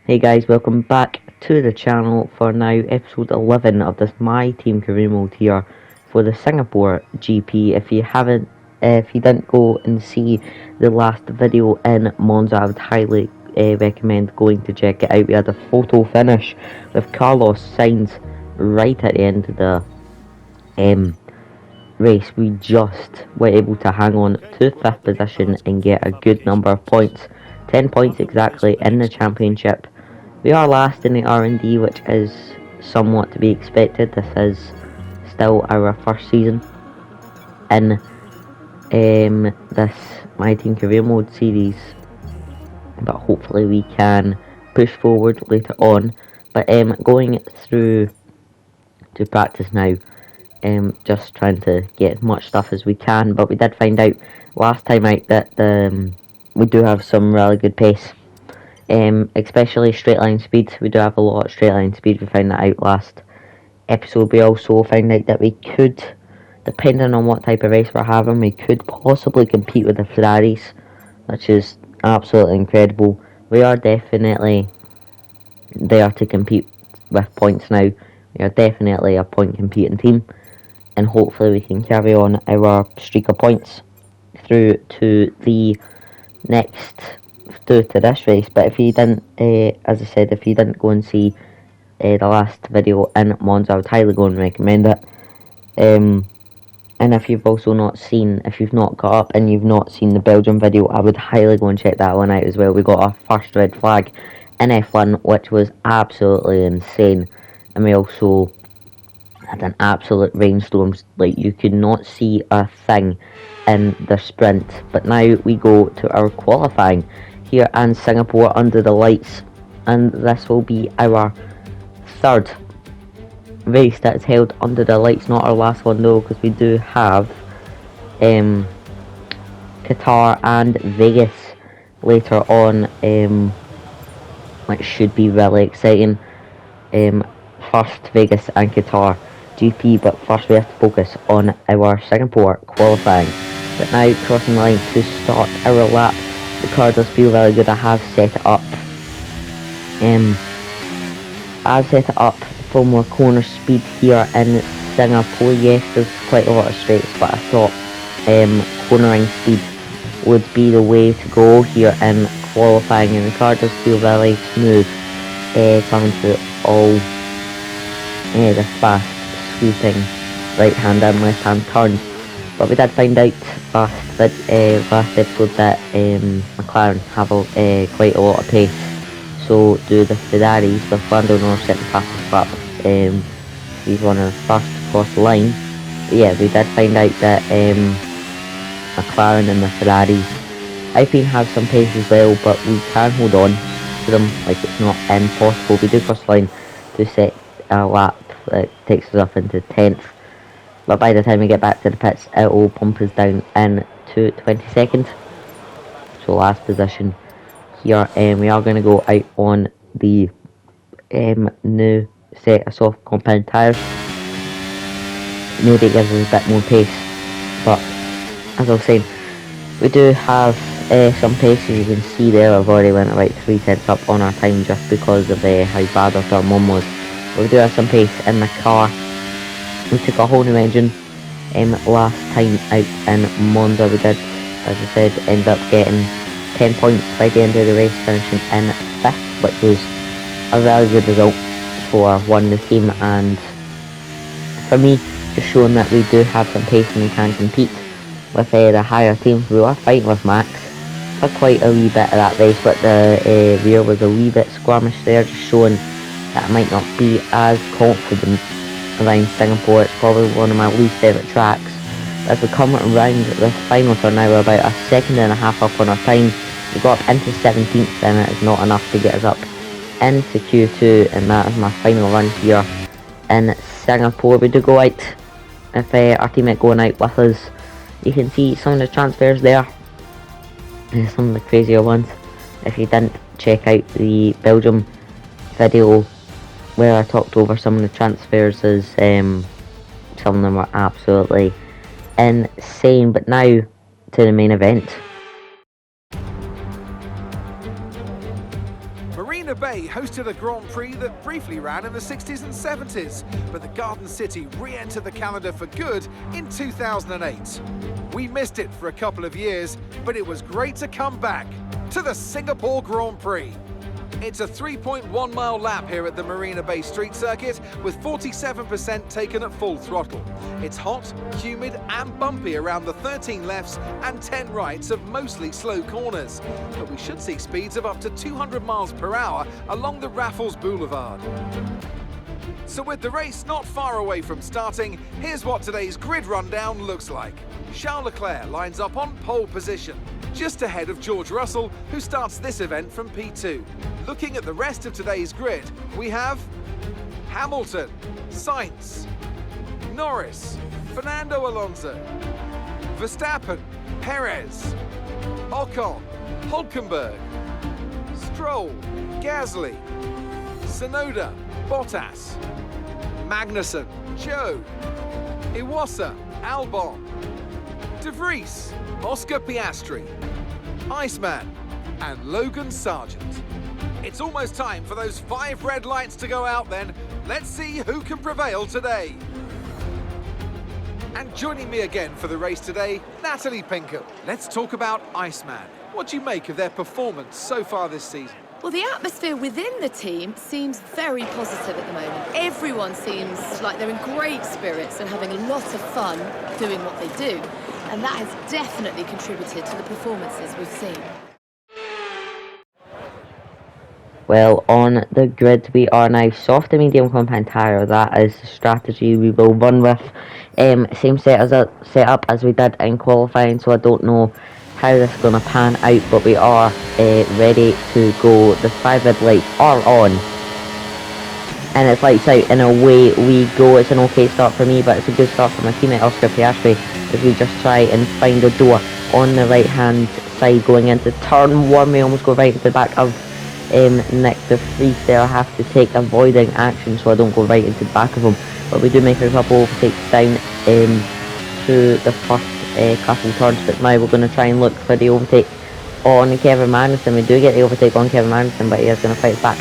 Hey guys, welcome back to the channel for now episode 11 of this My Team career mode here for the Singapore GP. If you didn't go and see the last video in Monza, I would highly recommend going to check it out. We had a photo finish with Carlos Sainz right at the end of the race. We just were able to hang on to 5th position and get a good number of points, 10 points exactly in the championship. We are last in the R&D, which is somewhat to be expected. This is still our first season in this My Team career mode series, but hopefully we can push forward later on. But going through to practice now, just trying to get as much stuff as we can. But we did find out last time out that we do have some really good pace. Especially straight line speed. We do have a lot of straight line speed. We found that out last episode. We also found out that we could, depending on what type of race we're having, we could possibly compete with the Ferraris, which is absolutely incredible. We are definitely there to compete with points now. We are definitely a point competing team, and hopefully we can carry on our streak of points through to the next to this race. But if you didn't, as I said, if you didn't go and see the last video in Monza, I would highly go and recommend it. And if you've also not seen, if you've not got up and you've not seen the Belgium video, I would highly go and check that one out as well. We got our first red flag in F1, which was absolutely insane. And we also had an absolute rainstorm, like you could not see a thing in the sprint. But now we go to our qualifying here in Singapore under the lights, and this will be our third race that is held under the lights, not our last one though, because we do have Qatar and Vegas later on, which should be really exciting. First Vegas and Qatar GP, but first we have to focus on our Singapore qualifying. But now crossing the line to start our lap. The car does feel very good. I have set it up. I've set it up for more corner speed here in Singapore. Yes, there's quite a lot of straights, but I thought cornering speed would be the way to go here in qualifying, and the car does feel very smooth coming through all the fast sweeping right hand and left hand turns. But we did find out last episode that McLaren have quite a lot of pace, so do the Ferraris, with Lando Norris setting fastest lap. He's one of the first to cross the line. But yeah, we did find out that McLaren and the Ferraris, I think, have some pace as well, but we can hold on to them. Like, it's not impossible. We do cross the line to set a lap that takes us up into 10th. But by the time we get back to the pits, it will pump us down into 22nd. So last position here. We are going to go out on the new set of soft compound tyres. Maybe it gives us a bit more pace. But as I was saying, we do have some pace. As you can see there, I've already went about 3 tenths up on our time just because of how bad our turn 1 was. But we do have some pace in the car. We took a whole new engine last time out in Monza. We did, as I said, end up getting 10 points by the end of the race, finishing in 5th, which was a very good result for one the team, and for me, just showing that we do have some pace and we can compete with the higher teams. We were fighting with Max for quite a wee bit of that race, but the rear was a wee bit squirmish there, just showing that I might not be as confident around Singapore. It's probably one of my least favourite tracks. As we come around this final turn now, we're about a second and a half up on our time. We got up into 17th, and it is not enough to get us up into Q2, and that is my final run here in Singapore. We do go out, if our teammate going out with us. You can see some of the transfers there, some of the crazier ones. If you didn't check out the Belgium video where I talked over some of the transfers, as some of them were absolutely insane. But now to the main event. Marina Bay hosted a Grand Prix that briefly ran in the 60s and 70s, but the Garden City re-entered the calendar for good in 2008. We missed it for a couple of years, but it was great to come back to the Singapore Grand Prix. It's a 3.1 mile lap here at the Marina Bay Street Circuit, with 47% taken at full throttle. It's hot, humid and bumpy around the 13 lefts and 10 rights of mostly slow corners, but we should see speeds of up to 200 miles per hour along the Raffles Boulevard. So with the race not far away from starting, here's what today's grid rundown looks like. Charles Leclerc lines up on pole position, just ahead of George Russell, who starts this event from P2. Looking at the rest of today's grid, we have Hamilton, Sainz, Norris, Fernando Alonso, Verstappen, Perez, Ocon, Hulkenberg, Stroll, Gasly, Tsunoda, Bottas, Magnussen, Joe, Iwasa, Albon, De Vries, Oscar Piastri, Iceman, and Logan Sargent. It's almost time for those 5 red lights to go out then. Let's see who can prevail today. And joining me again for the race today, Natalie Pinkham. Let's talk about Iceman. What do you make of their performance so far this season? Well, the atmosphere within the team seems very positive at the moment. Everyone seems like they're in great spirits and having a lot of fun doing what they do. And that has definitely contributed to the performances we've seen. Well, on the grid we are now soft and medium compound tyre. That is the strategy we will run with. Same setup as we did in qualifying, so I don't know how this is going to pan out, but we are ready to go. The 5 red lights are on, and it's lights out and away we go. It's an okay start for me, but it's a good start for my teammate Oscar Piastri as we just try and find a door on the right hand side going into turn 1. We almost go right into the back of Nick De Vries there. I have to take avoiding action so I don't go right into the back of him, but we do make a couple overtakes down to the first couple turns. But now we're going to try and look for the overtake on Kevin Magnussen. We do get the overtake on Kevin Magnussen, but he is going to fight back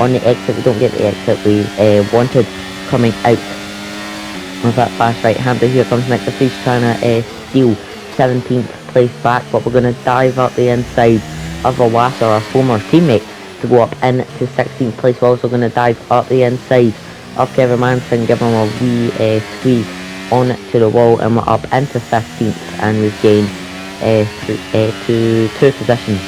on the exit. We don't get the exit we wanted coming out with that fast right hander. Here comes Nick De Vries trying to steal 17th place back, but we're going to dive up the inside of Iwasa, our former teammate, to go up into 16th place. We're also going to dive up the inside of Kevin Magnussen, give him a wee squeeze on to the wall, and we're up into 15th, and we've gained two positions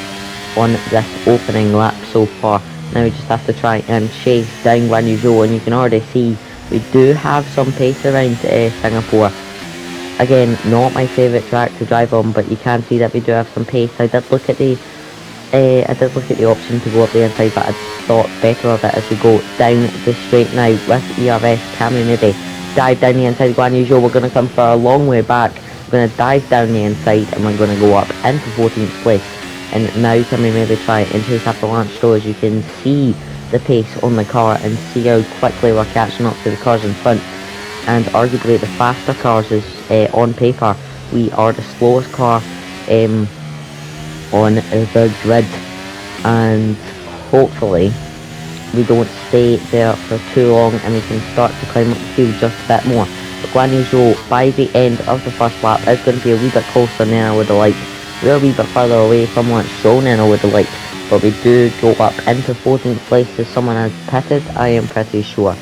on this opening lap so far. Now we just have to try and chase down Guan Yu Zhou, and you can already see we do have some pace around Singapore. Again, not my favourite track to drive on, but you can see that we do have some pace. I did look at the option to go up the inside, but I thought better of it as we go down the straight now with ERS. Can we maybe dive down the inside? Guan Yu Zhou, we're going to come for a long way back. We're going to dive down the inside and we're going to go up into 14th place. And now can we maybe try and chase after Lance Stroll, as you can see the pace on the car and see how quickly we're catching up to the cars in front. And arguably the faster cars is on paper we are the slowest car on the grid, and hopefully we don't stay there for too long and we can start to climb up the field just a bit more. But Guan Yu Zhou, by the end of the first lap, is going to be a wee bit closer than I would have liked. We're a wee bit further away from Lance Stroll than I would have liked, but we do go up into 14th place as someone has pitted, I am pretty sure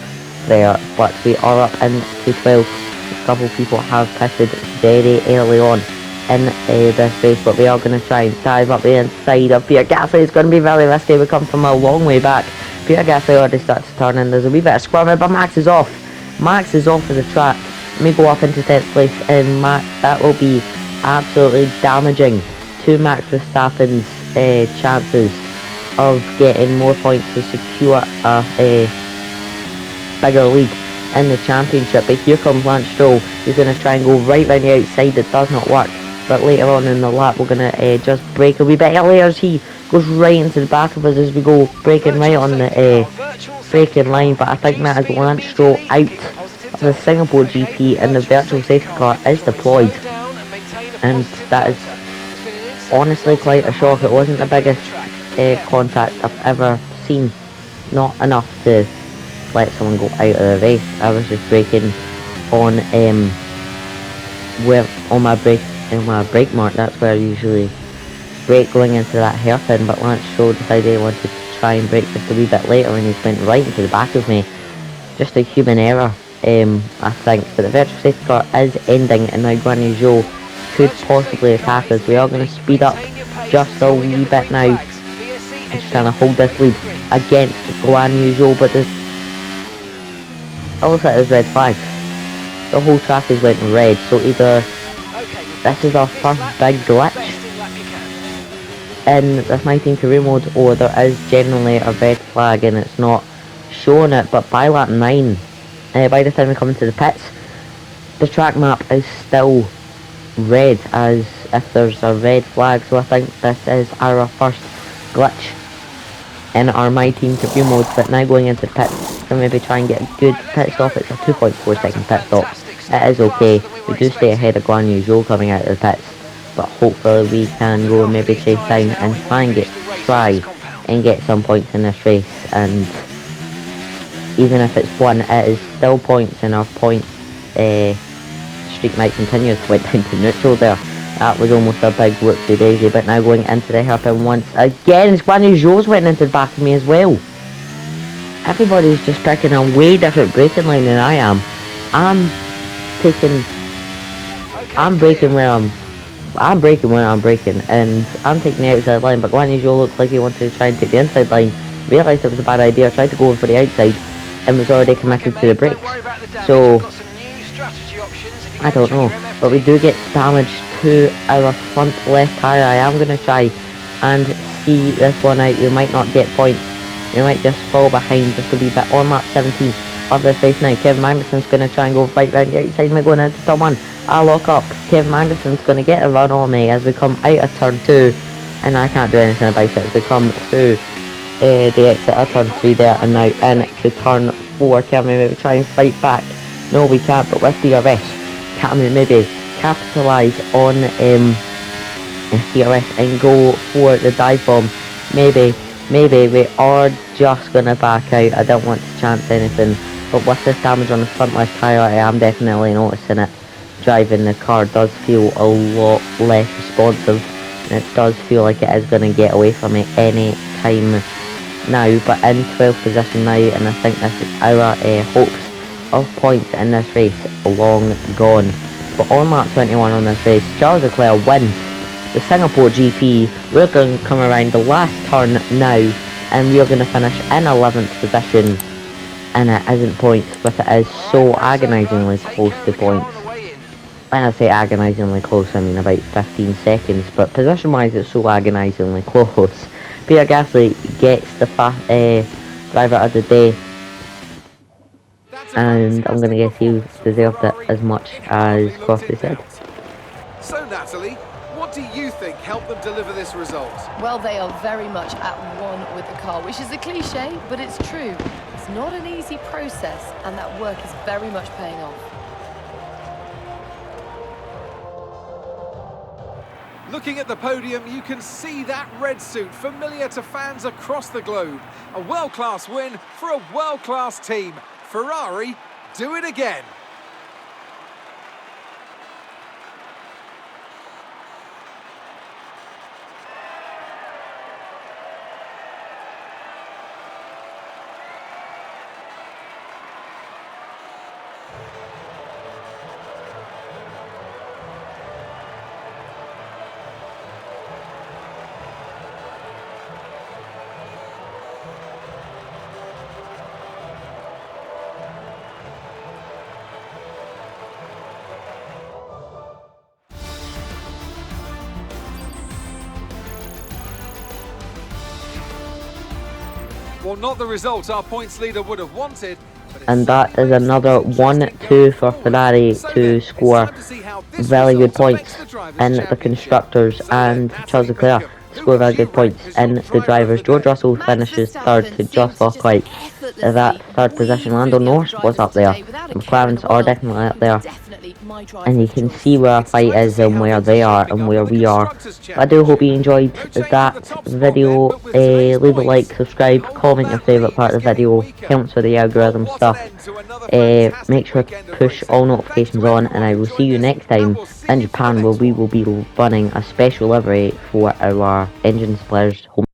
there, but we are up into 12th. A couple of people have pitted very early on in this race, but we are going to try and dive up the inside of Pierre Gasly. It's going to be very risky. We come from a long way back. Pierre Gasly already starts to turn in. There's a wee bit of scrum, but Max is off. Max is off of the track. Let me go up into 10th place, and Max, that will be absolutely damaging to Max Verstappen's chances of getting more points to secure a bigger lead in the championship. But here comes Lance Stroll. He's going to try and go right round the outside. It does not work, but later on in the lap we're going to just brake a wee bit earlier as he goes right into the back of us as we go braking right on the braking line. But I think that is Lance Stroll out of the Singapore GP, and the virtual safety car is deployed, and that is honestly quite a shock. It wasn't the biggest contact I've ever seen. Not enough to let someone go out of the race. I was just braking on on my brake mark. That's where I usually brake going into that hairpin, but Lance Stroll decided he wanted to try and brake just a wee bit later, and he went right into the back of me. Just a human error, I think. But the virtual safety car is ending, and now Guan Yu Zhou could possibly attack us. We are going to speed up just a wee bit now, just trying to hold this lead against Guan Yu Zhou, but this also is red flags. The whole track is went red, so either this is our first big glitch in this 19 career mode, or there is generally a red flag and it's not showing it. But by lap 9, by the time we come into the pits, the track map is still red as if there's a red flag, so I think this is our first glitch in our My Team career mode. But now going into the pits to maybe try and get a good pit stop. It's a 2.4 second pit stop. It is okay. We do stay ahead of Guan Yu Zhou coming out of the pits, but hopefully we can go and maybe chase down and try and get some points in this race. And even if it's one, it is still points, and our point streak might continue. Went down to neutral there. That was almost a big whoopsie daisy. But now going into the hairpin once again, Guan Yu Zhou's went into the back of me as well. Everybody's just picking a way different braking line than I am. I'm braking where I'm braking, and I'm taking the outside line, but Guan Yu Zhou looked like he wanted to try and take the inside line, realised it was a bad idea, tried to go in for the outside, and was already committed to the brakes. So, I don't know, but we do get damage to our front left tyre. I am going to try and see this one out. We might not get points, we might just fall behind just a wee bit on lap 17 of this race now. Kevin Magnussen's going to try and go right round the outside, and we're going into turn 1. I lock up. Kevin Magnussen's going to get a run on me as we come out of turn 2, and I can't do anything about it. As we come through the exit of turn 3 there, and now into turn 4. Can we maybe try and fight back? No, we can't, but with DRS, can we maybe capitalise on DRS and go for the dive bomb? Maybe we are just going to back out. I don't want to chance anything, but with this damage on the front left tyre, I am definitely noticing it. Driving the car does feel a lot less responsive, and it does feel like it is going to get away from me any time now. But in 12th position now, and I think this is our hopes of points in this race long gone. But on lap 21 on this race, Charles Leclerc wins the Singapore GP. We're going to come around the last turn now, and we are going to finish in 11th position, and it isn't points, but it is so agonisingly close to points. When I say agonisingly close, I mean about 15 seconds, but position wise it's so agonisingly close. Pierre Gasly gets the driver of the day, and I'm going to guess he deserved it as much as Crosby said. So Natalie, what do you think helped them deliver this result? Well, they are very much at one with the car, which is a cliche, but it's true. It's not an easy process, and that work is very much paying off. Looking at the podium, you can see that red suit familiar to fans across the globe. A world-class win for a world-class team. Ferrari, do it again. Well, not the result our points leader would have wanted. And that is another 1-2 for Ferrari to score very good points in the constructors, and Charles Leclerc score very good points in the drivers. George Russell finishes third to just look like that third position. Lando Norris was up there. The McLarens are definitely up there. my driver and you of can choice. see where our It's time fight to is see and how where things they are shaping and up where in the we are. Constructors' I do hope you Championship. enjoyed No change in the that top spot video. then, but with today's Leave a points, like, subscribe, the hold on comment your that favourite part lead of is the getting video. weaker. Counts for the Well, algorithm what an stuff. end to another fantastic Make sure to weekend of push racing. all Thanks notifications to on, everyone and I who will see joined you us, next and time we'll see in you for the Japan, where next we one. will be running a special livery for our engine splitters home.